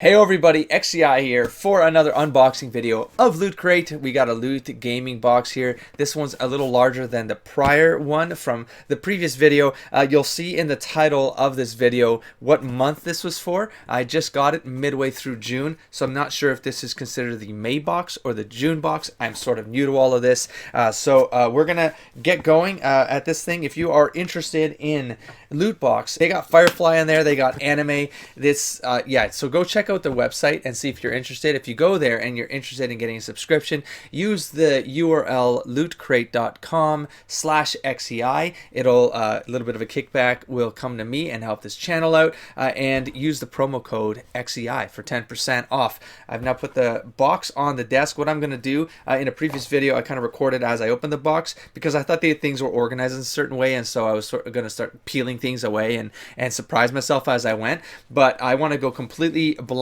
Hey everybody, XEI here for another unboxing video of Loot Crate. We got a Loot Gaming box here. This one's a little larger than the prior one from the previous video. You'll see in the title of this video what month this was for. I just got it midway through June, so I'm not sure if this is considered the May box or the June box. I'm sort of new to all of this. So we're gonna get going at this thing. If you are interested in Loot Box, they got Firefly in there, they got anime. Yeah, so go check out the website and see if you're interested. If you go there and you're interested in getting a subscription, use the URL lootcrate.com/XEI. It'll a little bit of a kickback will come to me and help this channel out, and use the promo code XEI for 10% off. I've now put the box on the desk. What I'm going to do, in a previous video I kind of recorded as I opened the box because I thought the things were organized in a certain way, and so I was sort of going to start peeling things away and surprise myself as I went. But I want to go completely blind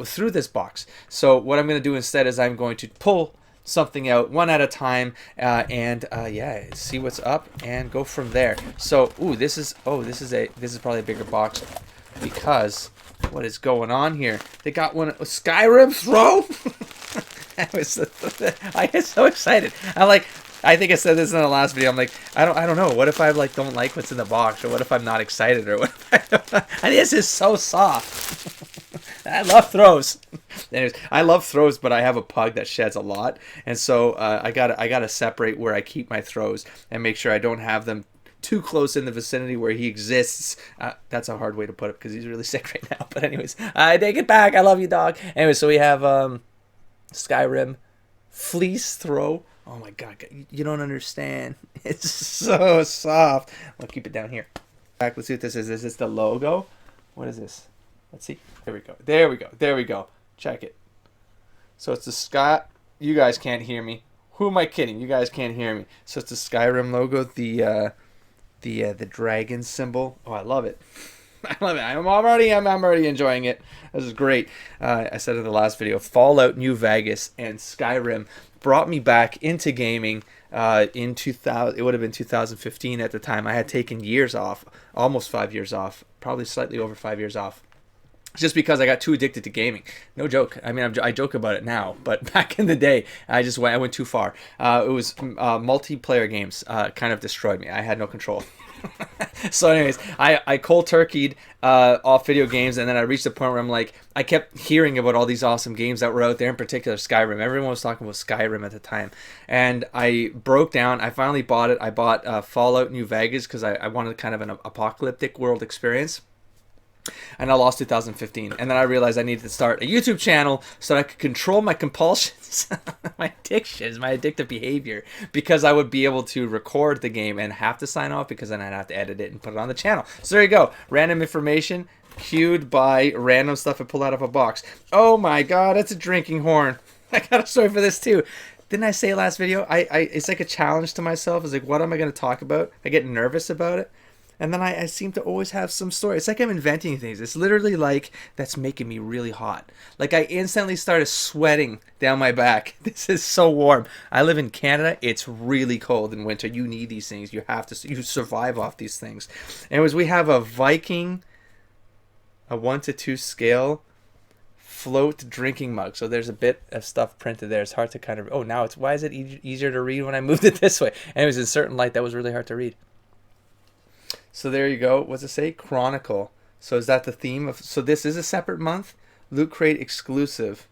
through this box. So what I'm going to do instead is I'm going to pull something out one at a time, yeah, see what's up and go from there. So this is probably a bigger box because what is going on here? They got one Skyrim throw. I get so excited. I think I said this in the last video. I'm like, I don't know. What if I don't like what's in the box, or what if I'm not excited, or what if and this is so soft. I love throws. Anyways, I love throws, but I have a pug that sheds a lot, and so I gotta separate where I keep my throws and make sure I don't have them too close in the vicinity where he exists. That's a hard way to put it because he's really sick right now. But anyways, I take it back. I love you, dog. Anyway, so we have Skyrim fleece throw. Oh my god, you don't understand. It's so soft. I'll keep it down here. Back, let's see what this is. Is this the logo? What is this? Let's see. There we go. There we go. There we go. Check it. So it's the Sky. You guys can't hear me. Who am I kidding? You guys can't hear me. So it's the Skyrim logo, the dragon symbol. Oh, I love it. I love it. I'm already enjoying it. This is great. I said in the last video, Fallout New Vegas and Skyrim brought me back into gaming in 2000. It would have been 2015 at the time. I had taken years off, almost 5 years off, probably slightly over 5 years off, just because I got too addicted to gaming. No joke. I mean, I joke about it now, but back in the day, I went too far. It was multiplayer games kind of destroyed me. I had no control. So anyways, I cold turkeyed off video games, and then I reached the point where I'm like, I kept hearing about all these awesome games that were out there, in particular Skyrim. Everyone was talking about Skyrim at the time, and I broke down. I finally bought it. I bought Fallout New Vegas because I wanted kind of an apocalyptic world experience. And I lost 2015, and then I realized I needed to start a YouTube channel so that I could control my compulsions, my addictions, my addictive behavior, because I would be able to record the game and have to sign off, because then I'd have to edit it and put it on the channel. So there you go, random information cued by random stuff I pulled out of a box. Oh my god, it's a drinking horn. I got a story for this too. Didn't I say last video? It's like a challenge to myself. It's like, what am I going to talk about? I get nervous about it. And then I seem to always have some story. It's like I'm inventing things. It's literally like that's making me really hot. Like I instantly started sweating down my back. This is so warm. I live in Canada. It's really cold in winter. You need these things. You survive off these things. Anyways, we have a Viking, a 1-to-2 scale float drinking mug. So there's a bit of stuff printed there. It's hard to kind of, why is it easier to read when I moved it this way? Anyways, in certain light, that was really hard to read. So there you go. What's it say? Chronicle. So is that the theme of? So this is a separate month. Loot Crate exclusive.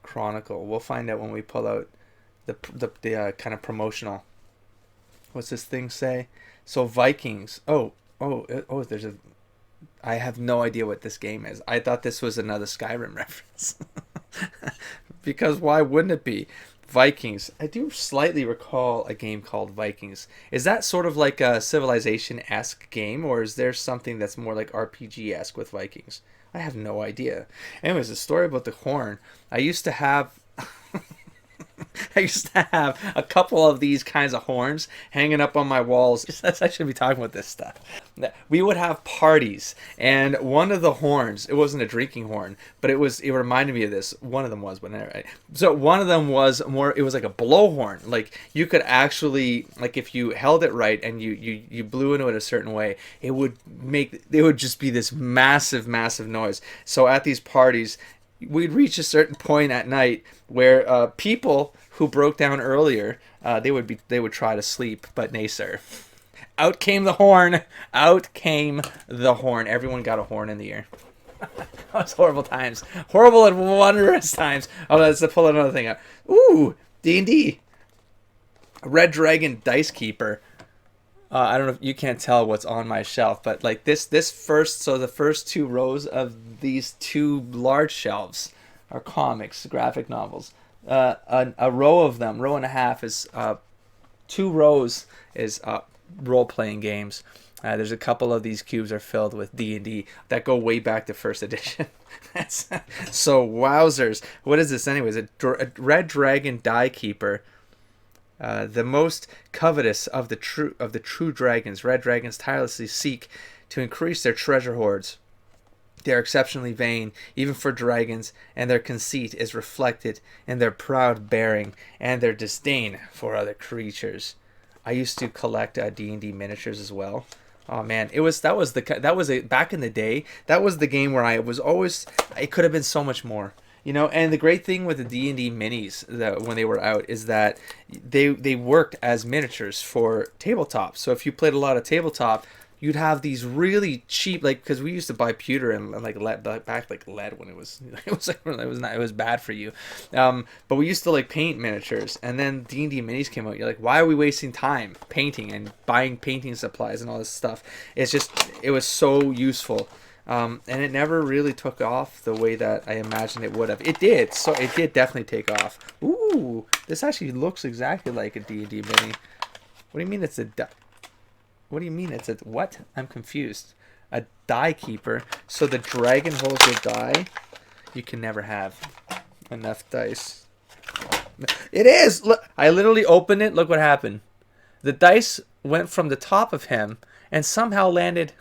Chronicle. We'll find out when we pull out the kind of promotional. What's this thing say? So Vikings. There's a. I have no idea what this game is. I thought this was another Skyrim reference. Because why wouldn't it be? Vikings. I do slightly recall a game called Vikings. Is that sort of like a Civilization-esque game, or is there something that's more like RPG-esque with Vikings? I have no idea. Anyways, the story about the horn. I used to have I used to have a couple of these kinds of horns hanging up on my walls. I should be talking about this stuff. We would have parties, and one of the horns, it wasn't a drinking horn, but it reminded me of this. One of them was, but anyway. So one of them was more, it was like a blowhorn. Like you could actually, like if you held it right and you blew into it a certain way, it would just be this massive, massive noise. So at these parties, we'd reach a certain point at night where people who broke down earlier, they would try to sleep, but nay, sir. Out came the horn. Out came the horn. Everyone got a horn in the ear. That was horrible times. Horrible and wondrous times. Oh, let's pull another thing out. Ooh, D&D. Red Dragon Dice Keeper. I don't know if you can't tell what's on my shelf, but like the first two rows of these two large shelves are comics, graphic novels. A row of them, row and a half, is 2 rows is role-playing games. There's a couple of these cubes are filled with D&D that go way back to first edition. So wowzers. What is this anyways? A Red Dragon Die Keeper. The most covetous of the true dragons. Red dragons tirelessly seek to increase their treasure hoards. They are exceptionally vain, even for dragons, and their conceit is reflected in their proud bearing and their disdain for other creatures. I used to collect D&D miniatures as well. Oh man, back in the day. That was the game where it could have been so much more. You know, and the great thing with the D&D minis when they were out is that they worked as miniatures for tabletop. So if you played a lot of tabletop, you'd have these really cheap, like, because we used to buy pewter and like lead when it was bad for you. But we used to like paint miniatures, and then D&D minis came out. You're like, why are we wasting time painting and buying painting supplies and all this stuff? It was so useful. And it never really took off the way that I imagined it would have. It did. So it did definitely take off. Ooh, this actually looks exactly like a D&D mini. What do you mean it's a... What do you mean it's a... What? I'm confused. A die keeper. So the dragon holds your die. You can never have enough dice. It is! Look, I literally opened it. Look what happened. The dice went from the top of him and somehow landed...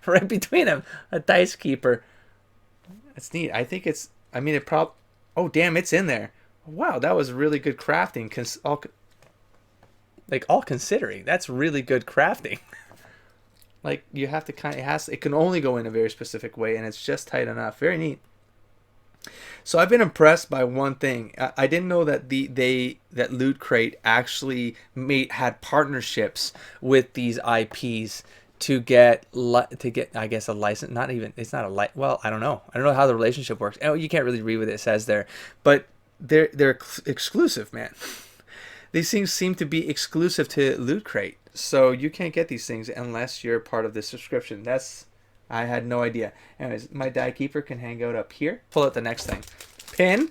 right between them. A dice keeper. That's neat. I think it's... I mean, oh, damn, it's in there. Wow, that was really good crafting. All considering, that's really good crafting. Like, you have to it can only go in a very specific way, and it's just tight enough. Very neat. So I've been impressed by one thing. I didn't know that that Loot Crate actually had partnerships with these IPs to get I guess a license. Not even, it's not a well, I don't know how the relationship works. Oh, you can't really read what it says there, but they're exclusive, man. These things seem to be exclusive to Loot Crate, so you can't get these things unless you're part of the subscription. I had no idea. Anyways, my die keeper can hang out up here. Pull out the next thing. Pin.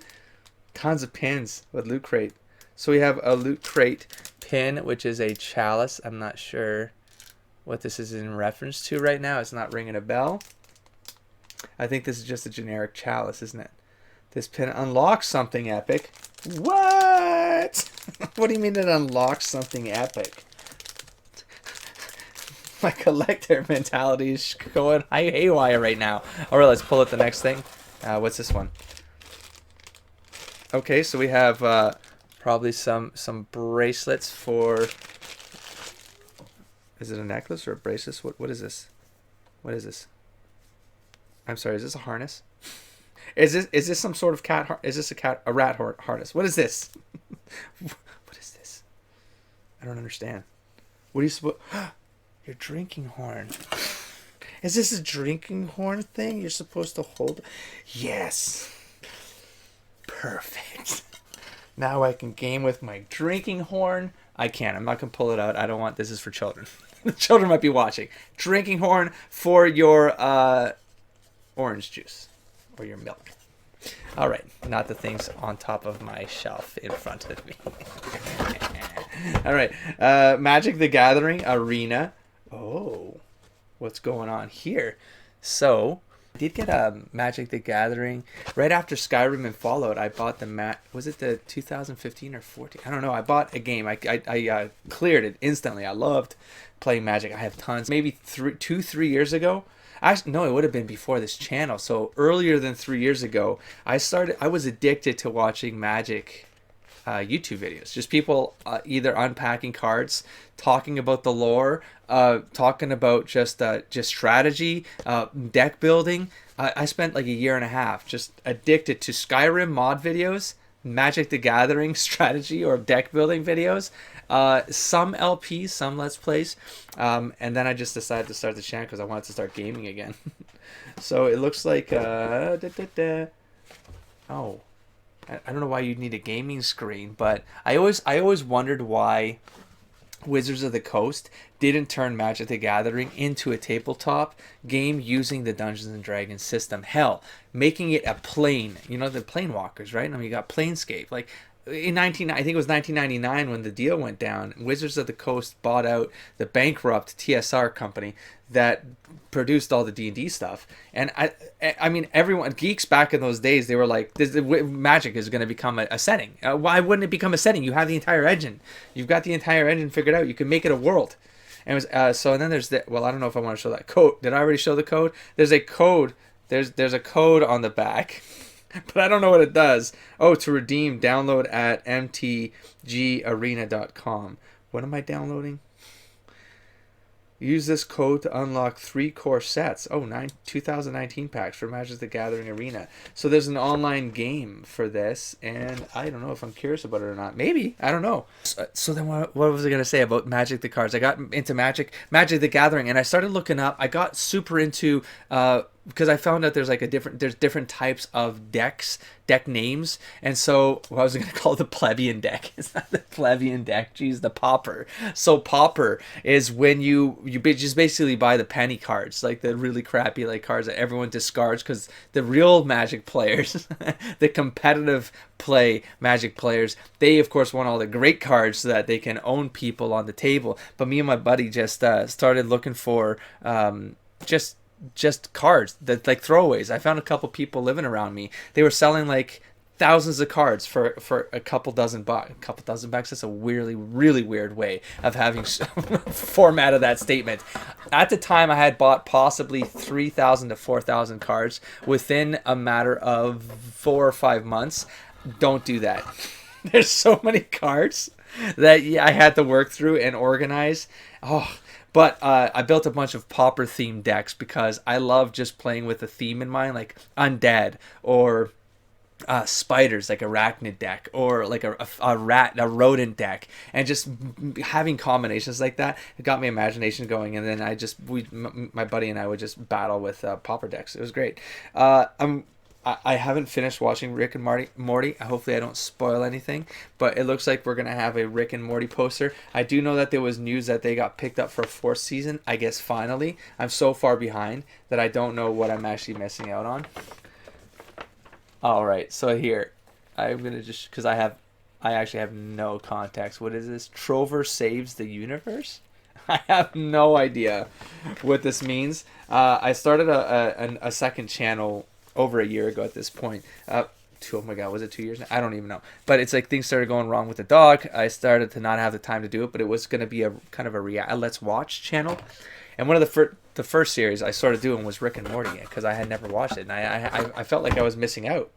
Tons of pins with Loot Crate. So we have a Loot Crate pin, which is a chalice. I'm not sure what this is in reference to right now. It's not ringing a bell. I think this is just a generic chalice, isn't it? This pin unlocks something epic. What? What do you mean it unlocks something epic? My collector mentality is going haywire right now. All right, let's pull out the next thing. What's this one? Okay, so we have probably some bracelets for... Is it a necklace or a bracelet? What is this? What is this? I'm sorry, is this a harness? Is this some sort of cat? Is this a rat harness? What is this? What is this? I don't understand. What are you supposed? Your drinking horn. Is this a drinking horn thing you're supposed to hold? Yes. Perfect. Now I can game with my drinking horn. I can't. I'm not going to pull it out. I don't want... This is for children. The children might be watching. Drinking horn for your orange juice. Or your milk. All right. Not the things on top of my shelf in front of me. All right. Magic the Gathering Arena. Oh. What's going on here? So, I did get a Magic the Gathering right after Skyrim and Fallout. I bought was it the 2015 or 14? I don't know. I bought a game. I cleared it instantly. I loved playing Magic. I have tons. Maybe 3 years ago. Actually, no, it would have been before this channel. So earlier than 3 years ago, I was addicted to watching Magic YouTube videos. Just people either unpacking cards, talking about the lore, talking about just strategy, deck building. I spent like a year and a half just addicted to Skyrim mod videos, Magic the Gathering strategy or deck building videos, some LPs, some Let's Plays, and then I just decided to start the channel because I wanted to start gaming again. So it looks like oh. I don't know why you'd need a gaming screen, but I always wondered why Wizards of the Coast didn't turn Magic the Gathering into a tabletop game using the Dungeons and Dragons system. Hell, making it a plane, the Planewalkers, right? I mean, you got Planescape. Like I think it was 1999 when the deal went down. Wizards of the Coast bought out the bankrupt TSR company that produced all the D&D stuff. And I mean, everyone, geeks back in those days, they were like, Magic is going to become a setting. Why wouldn't it become a setting? You have the entire engine. You've got the entire engine figured out. You can make it a world. And it was and then there's I don't know if I want to show that code. Did I already show the code? There's a code. There's a code on the back. But I don't know what it does. Oh, to redeem, download at mtgarena.com. What am I downloading? Use this code to unlock 3 core sets. 2019 packs for Magic the Gathering Arena. So there's an online game for this, and I don't know if I'm curious about it or not. Maybe. I don't know. So then what was I going to say about Magic the cards? I got into Magic the Gathering, and I started looking up. I got super into... because I found out there's different types of deck names, and so I was going to call it the plebeian deck. It's not the plebeian deck, geez, the pauper. So pauper is when you just basically buy the penny cards, like the really crappy like cards that everyone discards, because the real Magic players, the competitive play Magic players, they of course want all the great cards so that they can own people on the table. But me and my buddy just started looking for just cards that like throwaways. I found a couple people living around me. They were selling like thousands of cards for a couple dozen bucks. A couple dozen bucks. That's a really, really weird way of having formatted that statement. At the time, I had bought possibly 3,000 to 4,000 cards within a matter of 4 or 5 months. Don't do that. There's so many cards that I had to work through and organize. But I built a bunch of pauper-themed decks because I love just playing with a theme in mind, like undead or spiders, like arachnid deck, or like a rodent deck, and just having combinations like that. It got my imagination going, and then my buddy and I would just battle with pauper decks. It was great. I haven't finished watching Rick and Morty. Hopefully I don't spoil anything, but it looks like we're going to have a Rick and Morty poster. I do know that there was news that they got picked up for a 4th season, I guess finally. I'm so far behind that I don't know what I'm actually missing out on. All right, so here, I'm going to just, because I actually have no context. What is this? Trover saves the universe? I have no idea what this means. I started a second channel over a year ago at this point. Oh my god, was it 2 years now? I don't even know. But it's like things started going wrong with the dog. I started to not have the time to do it, but it was going to be a kind of a Let's Watch channel. And one of the first series I started doing was Rick and Morty, because I had never watched it, and I felt like I was missing out.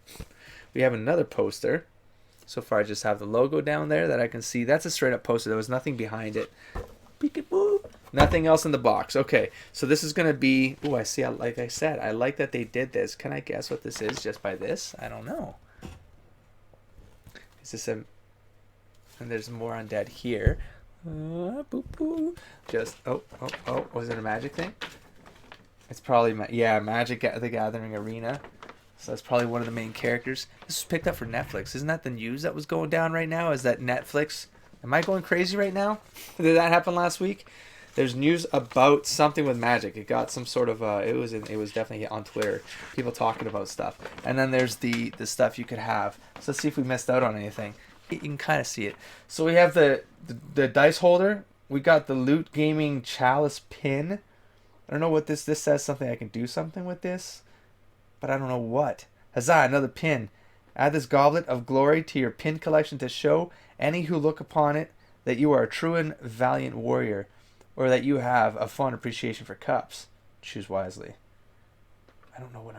We have another poster. So far I just have the logo down there that I can see. That's a straight up poster. There was nothing behind it. Peekaboo. Nothing else in the box. Okay, so this is going to be... I see. Like I said, I like that they did this. Can I guess what this is just by this? I don't know. Is this a... And there's more undead here. Boop, boop. Just... Was it a magic thing? It's probably... Magic the Gathering Arena. So that's probably one of the main characters. This was picked up for Netflix. Isn't that the news that was going down right now? Is that Netflix... Am I going crazy right now? Did that happen last week? There's news about something with Magic. It got some sort of it was definitely on Twitter. People talking about stuff. And then there's the stuff you could have. So let's see if we missed out on anything. You can kind of see it. So we have the dice holder. We got the Loot Gaming Chalice pin. I don't know what this says. Something I can do something with this. but I don't know what. Huzzah, another pin. Add this goblet of glory to your pin collection to show any who look upon it that you are a true and valiant warrior, or that you have a fond appreciation for cups. Choose wisely. I don't know what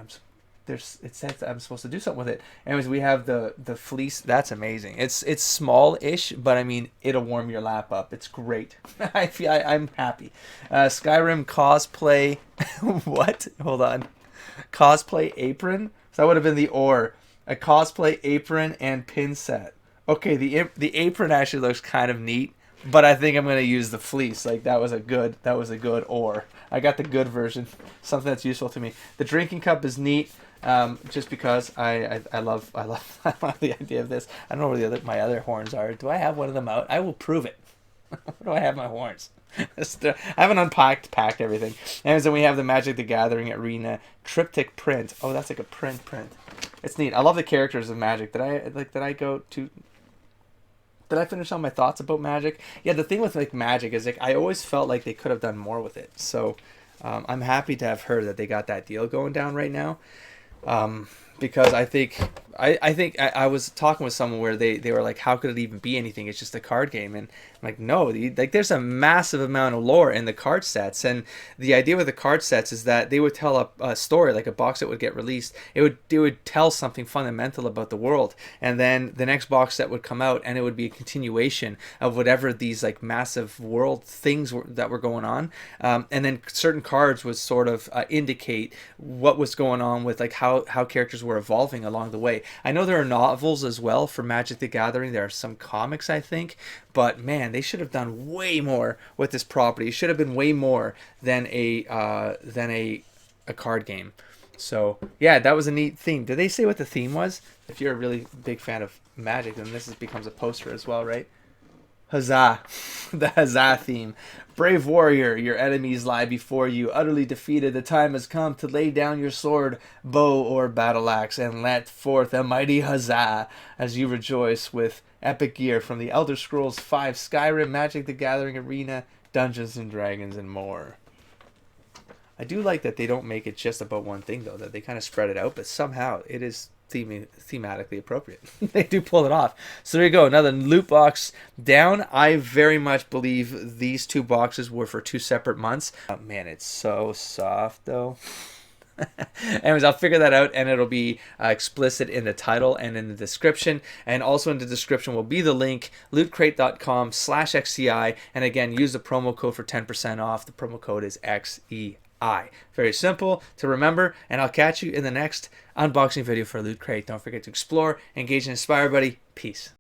there's. It says I'm supposed to do something with it. Anyways, we have the fleece. That's amazing. It's small-ish, but I mean it'll warm your lap up. It's great. I'm happy. Skyrim cosplay. What? Hold on. Cosplay apron. So that would have been the or a cosplay apron and pin set. Okay, the apron actually looks kind of neat, but I think I'm gonna use the fleece. Like that was a good or. I got the good version, something that's useful to me. The drinking cup is neat, just because I love I love the idea of this. I don't know where my other horns are. Do I have one of them out? I will prove it. Where do I have my horns? I haven't packed everything. And then we have the Magic the Gathering Arena triptych print. Oh, that's like a print. It's neat. I love the characters of Magic. Did I finish all my thoughts about Magic? Yeah, the thing with like Magic is like I always felt like they could have done more with it. So I'm happy to have heard that they got that deal going down right now. Because I think I was talking with someone where they were like, how could it even be anything? It's just a card game. And I'm like, no, like there's a massive amount of lore in the card sets. And the idea with the card sets is that they would tell a story, like a box that would get released. It would tell something fundamental about the world. And then the next box set would come out and it would be a continuation of whatever these like massive world things that were going on. And then certain cards would sort of indicate what was going on with like how characters were evolving along the way. I know there are novels as well for Magic the Gathering. There are some comics, I think, but man, they should have done way more with this property. It should have been way more than a card game. So yeah, that was a neat theme. Did they say what the theme was? If you're a really big fan of Magic, then becomes a poster as well, right? Huzzah. The Huzzah theme. Brave warrior, your enemies lie before you, utterly defeated. The time has come to lay down your sword, bow, or battle axe, and let forth a mighty huzzah as you rejoice with epic gear from the Elder Scrolls V, Skyrim, Magic the Gathering Arena, Dungeons and Dragons, and more. I do like that they don't make it just about one thing, though, that they kind of spread it out, but somehow it is thematically appropriate. They do pull it off. So there you go, another loot box down. I very much believe these two boxes were for 2 separate months. Oh, man, it's so soft though. Anyways, I'll figure that out, and it'll be explicit in the title and in the description. And also in the description will be the link, lootcrate.com/XEI. And again, use the promo code for 10% off. The promo code is XEI. Very simple to remember, and I'll catch you in the next unboxing video for Loot Crate. Don't forget to explore, engage, and inspire, buddy. Peace.